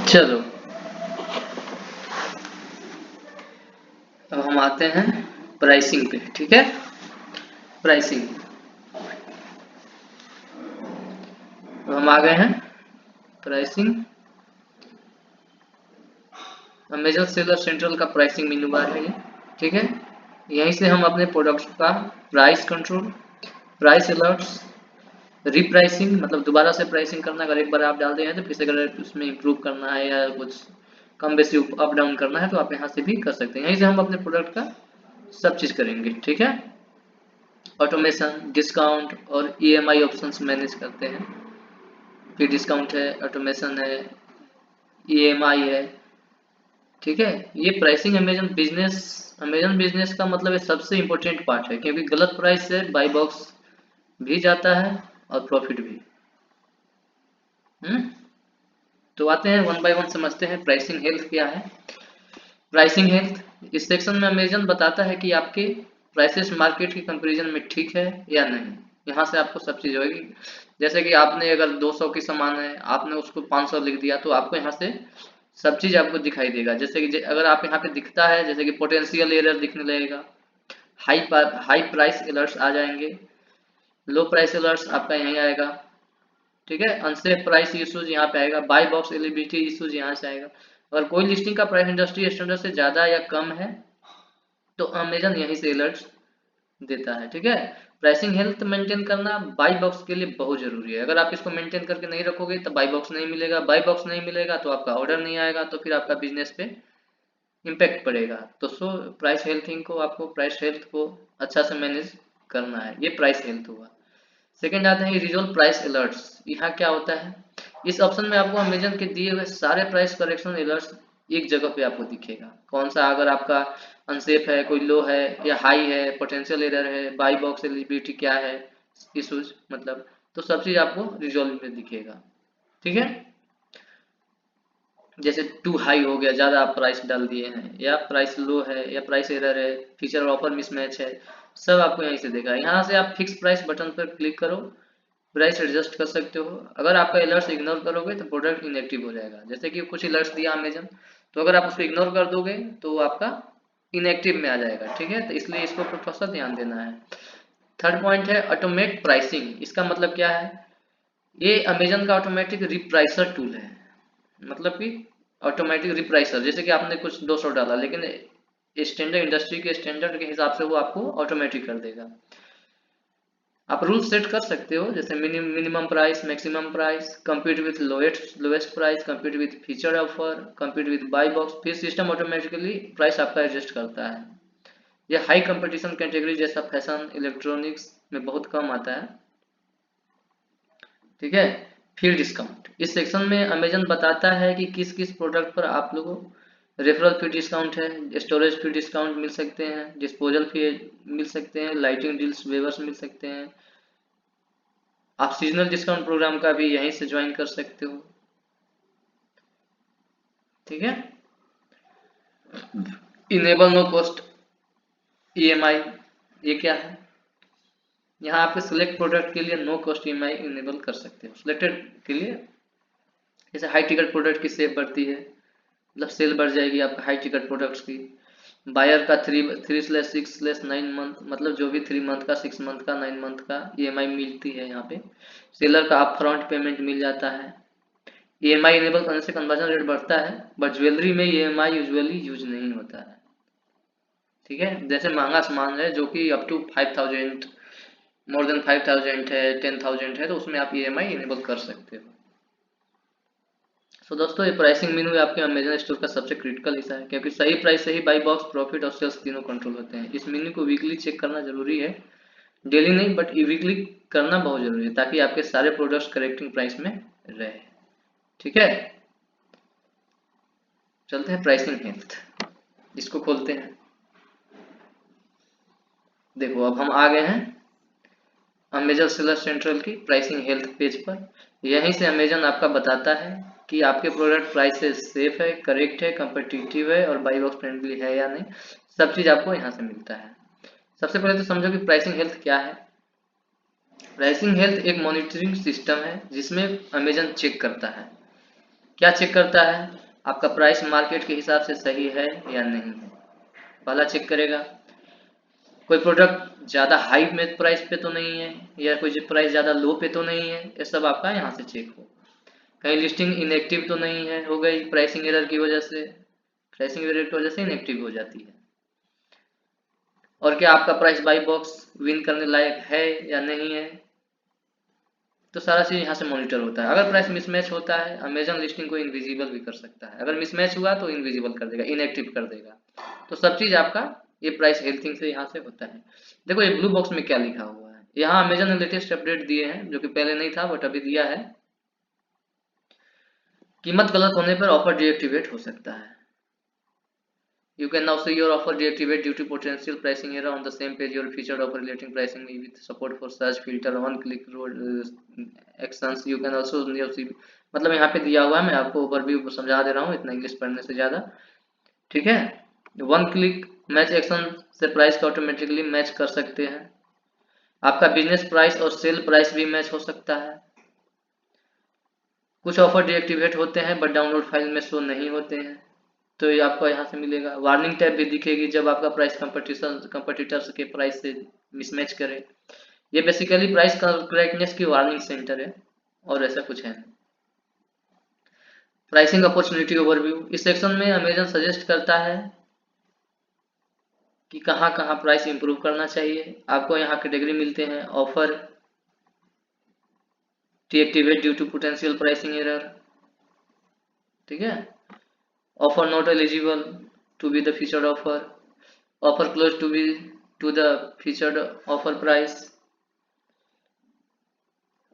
चलो अब हम आते हैं प्राइसिंग पे। ठीक है, प्राइसिंग हम आ गए हैं प्राइसिंग। अमेजन सेलर सेंट्रल का प्राइसिंग मेन्यू बार है ये। ठीक है, यहीं से हम अपने प्रोडक्ट्स का price control, price alerts, repricing मतलब दोबारा से प्राइसिंग करना, अगर एक बार आप डाल दिए हैं तो फिर से अगर उसमें इंप्रूव करना है या कुछ कम बेसी अप डाउन करना है तो आप यहाँ से भी कर सकते हैं। यहीं से हम अपने प्रोडक्ट का सब चीज़ करेंगे। ठीक है, ऑटोमेशन, डिस्काउंट और ईएमआई ऑप्शंस मैनेज करते हैं। फिर डिस्काउंट है, ऑटोमेशन है, ईएमआई है। ठीक है, ये प्राइसिंग अमेजन बिजनेस का मतलब ये सबसे इम्पोर्टेंट पार्ट है, क्योंकि गलत प्राइस से बाई बॉक्स भी जाता है और प्रॉफिट भी। तो आते हैं वन बाय वन समझते हैं प्राइसिंग हेल्थ क्या है। प्राइसिंग हेल्थ, इस सेक्शन में अमेजन बताता है कि आपके प्राइसेस मार्केट के कंपैरिजन में ठीक है या नहीं। यहाँ से आपको सब चीज़ होगी। जैसे कि आपने अगर 200 की सामान है, आपने उसको 500 लिख दिया तो आपको यहाँ से सब चीज़ आपको दिखाई देगा। जैसे कि अगर आप यहाँ पे दिखता है, जैसे कि पोटेंशियल एरर दिखने लगेगा, हाई प्राइस अलर्ट्स आ जाएंगे, लो प्राइस अलर्ट्स आपका यहीं आएगा। ठीक है, अनसेफ प्राइस इश्यूज यहाँ पे आएगा, बाई बॉक्स एलिजिबिलिटी इश्यूज यहाँ से आएगा। अगर कोई लिस्टिंग का प्राइस इंडस्ट्री स्टैंडर्ड से ज़्यादा या कम है तो अमेजन यहीं से अलर्ट्स देता है। ठीक है, प्राइसिंग हेल्थ मेंटेन करना बाई बॉक्स के लिए बहुत जरूरी है। अगर आप इसको मेंटेन करके नहीं रखोगे तो बाई बॉक्स नहीं मिलेगा, बाई बॉक्स नहीं मिलेगा तो आपका ऑर्डर नहीं आएगा, तो फिर आपका बिजनेस पे इम्पैक्ट पड़ेगा। तो प्राइस हेल्थिंग को, आपको प्राइस हेल्थ को अच्छा से मैनेज करना है। ये प्राइस हेल्थ हुआ। सेकेंड आते हैं रिजोल्व प्राइस अलर्ट्स। यहाँ क्या होता है, इस ऑप्शन में आपको अमेजन के दिए हुए सारे प्राइस करेक्शन अलर्ट्स एक जगह पे आपको दिखेगा। कौन सा, अगर आपका अनसेफ है, कोई लो है या हाई है, पोटेंशियल एरर है, बाई बॉक्स एलिजिबिलिटी क्या है, इशूज मतलब, तो सब चीज आपको रिजोल्व में दिखेगा। ठीक है, जैसे टू हाई हो गया, ज़्यादा आप प्राइस डाल दिए हैं, या प्राइस लो है, या प्राइस एरर है, फीचर और ऑफर मिसमैच है, सब आपको यहीं से देगा। यहाँ से आप फिक्स प्राइस बटन पर क्लिक करो, प्राइस एडजस्ट कर सकते हो। अगर आपका अलर्ट्स इग्नोर करोगे तो प्रोडक्ट इनएक्टिव हो जाएगा। जैसे कि कुछ अलर्ट्स दिया अमेजन, तो अगर आप उसको इग्नोर कर दोगे तो वो आपका इनएक्टिव में आ जाएगा। ठीक है, तो इसलिए इसको थोड़ा सा ध्यान देना है। थर्ड पॉइंट है ऑटोमेट प्राइसिंग। इसका मतलब क्या है, ये अमेजन का ऑटोमेटिक रिप्राइसर टूल है। मतलब कि ऑटोमेटिक रिप्राइसर, जैसे कि आपने कुछ 200 डाला, लेकिन स्टैंडर्ड इंडस्ट्री के स्टैंडर्ड के हिसाब से वो आपको ऑटोमेटिक कर देगा। आप रूल सेट कर सकते हो, जैसे minimum price, maximum price, compete with lowest price, compete with feature offer, compete with by box, फिर सिस्टम ऑटोमेटिकली प्राइस आपका एडजस्ट करता है। यह हाई कंपटीशन कैटेगरी जैसा फैशन, इलेक्ट्रॉनिक्स में बहुत कम आता है। ठीक है, फिर डिस्काउंट, इस सेक्शन में अमेजन बताता है कि किस किस प्रोडक्ट पर आप लोगों रेफरल फी डिस्काउंट है, स्टोरेज फी डिस्काउंट मिल सकते हैं, डिस्पोजल फी मिल सकते हैं, लाइटिंग डील्स वेवर्स मिल सकते हैं। आप सीजनल डिस्काउंट प्रोग्राम का भी यहीं से ज्वाइन कर सकते हो। ठीक है, इनेबल नो कॉस्ट ईएमआई, ये क्या है, यहाँ आपके सिलेक्ट प्रोडक्ट के लिए नो कॉस्ट ईएमआई इनेबल कर सकते हो सिलेक्टेड के लिए। जैसे हाई टिकट प्रोडक्ट की सेल बढ़ती है, मतलब सेल बढ़ जाएगी आपका हाई टिकट प्रोडक्ट्स की। बायर का 3/6/9 मंथ, मतलब जो भी 3 मंथ का, 6 मंथ का, 9 मंथ का ईएमआई मिलती है यहाँ पे। सेलर का अप फ्रंट पेमेंट मिल जाता है। ईएमआई इनेबल करने से कन्वर्जन रेट बढ़ता है, बट ज्वेलरी में ईएमआई यूजुअली यूज नहीं होता है। ठीक है, जैसे महंगा सामान है जो कि अप टू 5000, मोर देन 5000 है, 10,000 है, तो उसमें आप ईएमआई इनेबल कर सकते हो। तो दोस्तों, ये प्राइसिंग मेनू आपके अमेजन स्टोर का सबसे क्रिटिकल हिस्सा है, क्योंकि सही प्राइस से ही बाई बॉक्स, प्रॉफिट और सेल्स तीनों कंट्रोल होते हैं। इस मेनू को वीकली चेक करना जरूरी है, डेली नहीं बट वीकली करना बहुत जरूरी है, ताकि आपके सारे प्रोडक्ट्स करेक्टिंग प्राइस में रहे। ठीक है, चलते हैं प्राइसिंग हेल्थ, इसको खोलते हैं। देखो अब हम आ गए हैं अमेजन सेलर सेंट्रल की प्राइसिंग हेल्थ पेज पर। यहीं से अमेजन आपका बताता है कि आपके प्रोडक्ट प्राइसेस सेफ है, करेक्ट है, कंपटीटिव है और बाई बॉक्स फ्रेंडली है या नहीं। सब चीज़ आपको यहाँ से मिलता है। सबसे पहले तो समझो कि प्राइसिंग हेल्थ क्या है। प्राइसिंग हेल्थ एक मॉनिटरिंग सिस्टम है जिसमें अमेजन चेक करता है क्या चेक करता है? आपका प्राइस मार्केट के हिसाब से सही है या नहीं है, पहला चेक करेगा। कोई प्रोडक्ट ज़्यादा हाई में प्राइस पे तो नहीं है, या कोई प्राइस ज़्यादा लो पे तो नहीं है, ये सब आपका यहाँ से चेक हो। कहीं लिस्टिंग इनएक्टिव तो नहीं है, हो गई प्राइसिंग एरर की वजह से, प्राइसिंग एरर की वजह से इनएक्टिव हो जाती है। और क्या आपका प्राइस बाई बॉक्स विन करने लायक है या नहीं है, तो सारा चीज़ यहाँ से मॉनिटर होता है। अगर प्राइस मिसमैच होता है, अमेजन लिस्टिंग को इनविजिबल भी कर सकता है। अगर मिसमैच हुआ तो इनविजिबल कर देगा, इनएक्टिव कर देगा। तो सब चीज़ आपका ये प्राइस हेल्थिंग से यहाँ से होता है। देखो ये ब्लू बॉक्स में क्या लिखा हुआ है, यहाँ अमेजन ने लेटेस्ट अपडेट दिए हैं, जो कि पहले नहीं था बट अभी दिया है। कीमत गलत होने पर ऑफर डीएक्टिवेट हो सकता है। You can now see your offer deactivate due to potential pricing error on the same page. Your featured offer relating pricing with support for search filter, one click actions. You can also see, मतलब यहाँ पे दिया हुआ है, मैं आपको overview समझा दे रहा हूँ, इतना इंग्लिश पढ़ने से ज़्यादा, ठीक है। वन क्लिक मैच एक्शन से प्राइस को ऑटोमेटिकली मैच कर सकते हैं। आपका बिजनेस प्राइस और सेल प्राइस भी मैच हो सकता है। कुछ ऑफर डीएक्टिवेट होते हैं बट डाउनलोड फाइल में शो नहीं होते हैं, तो ये आपको यहाँ से मिलेगा। वार्निंग टैब भी दिखेगी जब आपका प्राइस कंपटीटर्स के प्राइस से मिसमैच करे। ये बेसिकली प्राइस करेक्टनेस की वार्निंग सेंटर है, और ऐसा कुछ है। प्राइसिंग अपॉर्चुनिटी ओवरव्यू, इस सेक्शन में अमेजन सजेस्ट करता है कि कहाँ कहाँ प्राइस इंप्रूव करना चाहिए। आपको यहाँ कैटेगरी मिलते हैं, offer deactivate due to potential pricing error, ठीक है। Offer not eligible to be the featured offer, offer close to be to the featured offer price,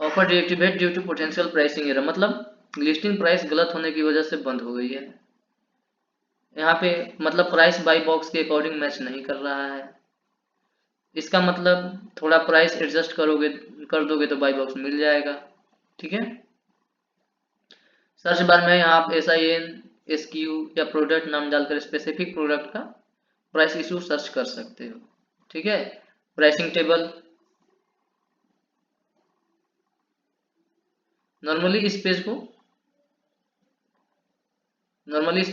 offer deactivate due to potential pricing error, मतलब listing price गलत होने की वजह से बंद हो गई है। यहाँ पे मतलब प्राइस बाई बॉक्स के अकॉर्डिंग मैच नहीं कर रहा है, इसका मतलब थोड़ा प्राइस एडजस्ट करोगे कर दोगे तो बाई बॉक्स मिल जाएगा, ठीक है। सर्च बार में यहाँ आप SIN SKU या प्रोडक्ट नाम डालकर स्पेसिफिक प्रोडक्ट का प्राइस इशू सर्च कर सकते हो, ठीक है। प्राइसिंग टेबल, नॉर्मली इस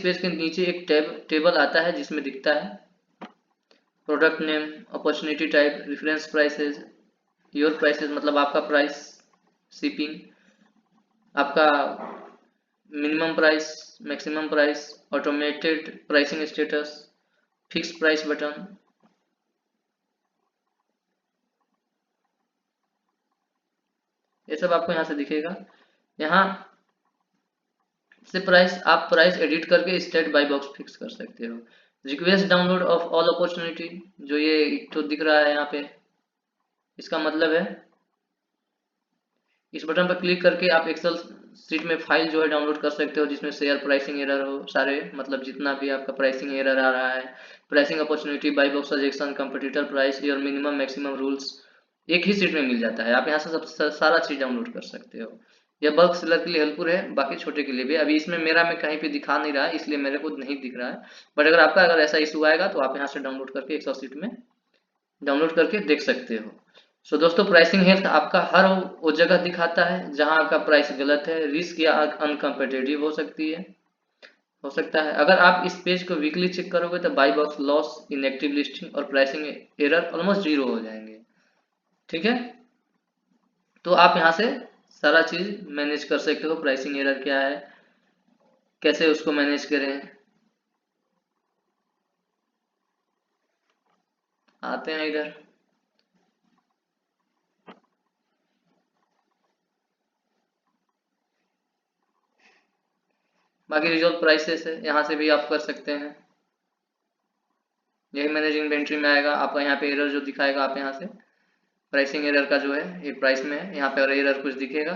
पेज के नीचे एक टेबल आता है जिसमें दिखता है product name, opportunity type, reference prices, your prices मतलब आपका प्राइस, शिपिंग, आपका minimum price, maximum price, automated pricing status, fix price button, ये सब आपको यहाँ से दिखेगा। यहाँ से आप प्राइस एडिट करके स्टेट बाई बॉक्स फिक्स कर सकते हो। Request download of all opportunity, जो ये तो दिख रहा है यहाँ पे, इसका मतलब है इस बटन पर क्लिक करके आप एक्सेल शीट में फाइल जो है डाउनलोड कर सकते हो, जिसमें शेयर प्राइसिंग एरर हो सारे, मतलब जितना भी आपका प्राइसिंग एरर आ रहा है, pricing opportunity, by box suggestion, competitor price और मिनिमम मैक्सिमम रूल्स एक ही शीट में मिल जाता है। आप यहाँ से सब सारा चीज डाउनलोड कर सकते हो। यह बल्क सेलर के लिए हेल्पफुल है, बाकी छोटे के लिए भी। अभी इसमें मेरा में कहीं पे दिखा नहीं रहा है, इसलिए मेरे को नहीं दिख रहा है, बट अगर आपका ऐसा इशू आएगा तो आप यहाँ से डाउनलोड करके एक्सेल शीट में डाउनलोड करके देख सकते हो। सो दोस्तों, प्राइसिंग हेल्थ आपका हर वो जगह दिखाता है जहां आपका प्राइस गलत है, रिस्क या अनकम्पिटिटिव हो सकता है। अगर आप इस पेज को वीकली चेक करोगे तो by box loss, inactive listing और प्राइसिंग एरर ऑलमोस्ट जीरो हो जाएंगे, ठीक है। तो आप यहाँ से सारा चीज मैनेज कर सकते हो, प्राइसिंग एरर क्या है, कैसे उसको मैनेज करें। आते हैं इधर, बाकी रिजॉल्व प्राइसेस है, यहाँ से भी आप कर सकते हैं। यही मैनेज इन्वेंट्री में आएगा आपका, यहाँ पे एरर जो दिखाएगा आप यहाँ से प्राइसिंग एरर का जो है ये प्राइस में है, यहाँ पे और एरर कुछ दिखेगा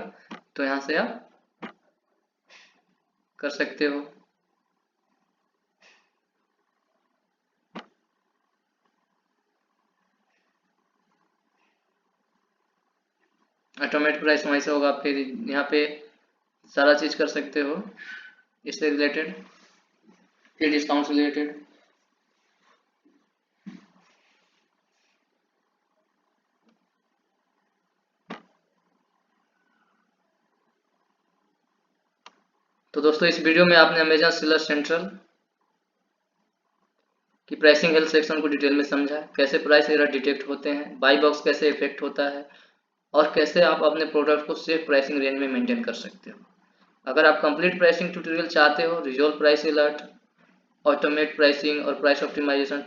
तो यहाँ से आप कर सकते हो। ऑटोमेट प्राइस वहीं से होगा, फिर यहाँ पे सारा चीज कर सकते हो इससे रिलेटेड, फिर डिस्काउंट से रिलेटेड। तो दोस्तों इस वीडियो में आपने अमेजन सेलर सेंट्रल की प्राइसिंग हेल्थ सेक्शन को डिटेल में समझा, कैसे प्राइस एरर डिटेक्ट होते हैं, बाई बॉक्स कैसे इफेक्ट होता है और कैसे आप अपने प्रोडक्ट को सेफ प्राइसिंग रेंज में मेंटेन कर सकते हो। अगर आप कंप्लीट प्राइसिंग ट्यूटोरियल चाहते हो, resolve price alert, automate pricing और प्राइस ऑप्टिमाइजेशन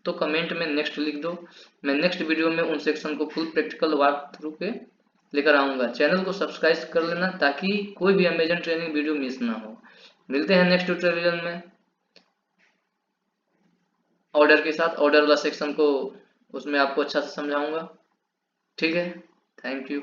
तो कमेंट में नेक्स्ट लिख दो। मैं नेक्स्ट वीडियो में उन सेक्शन को फुल प्रैक्टिकल वॉक थ्रू के लेकर आऊँगा। चैनल को सब्सक्राइब कर लेना ताकि कोई भी अमेजन ट्रेनिंग वीडियो मिस ना हो। मिलते हैं नेक्स्ट ट्यूटोरियल में ऑर्डर के साथ। ऑर्डर वाला सेक्शन को उसमें आपको अच्छा से समझाऊंगा। ठीक है, थैंक यू।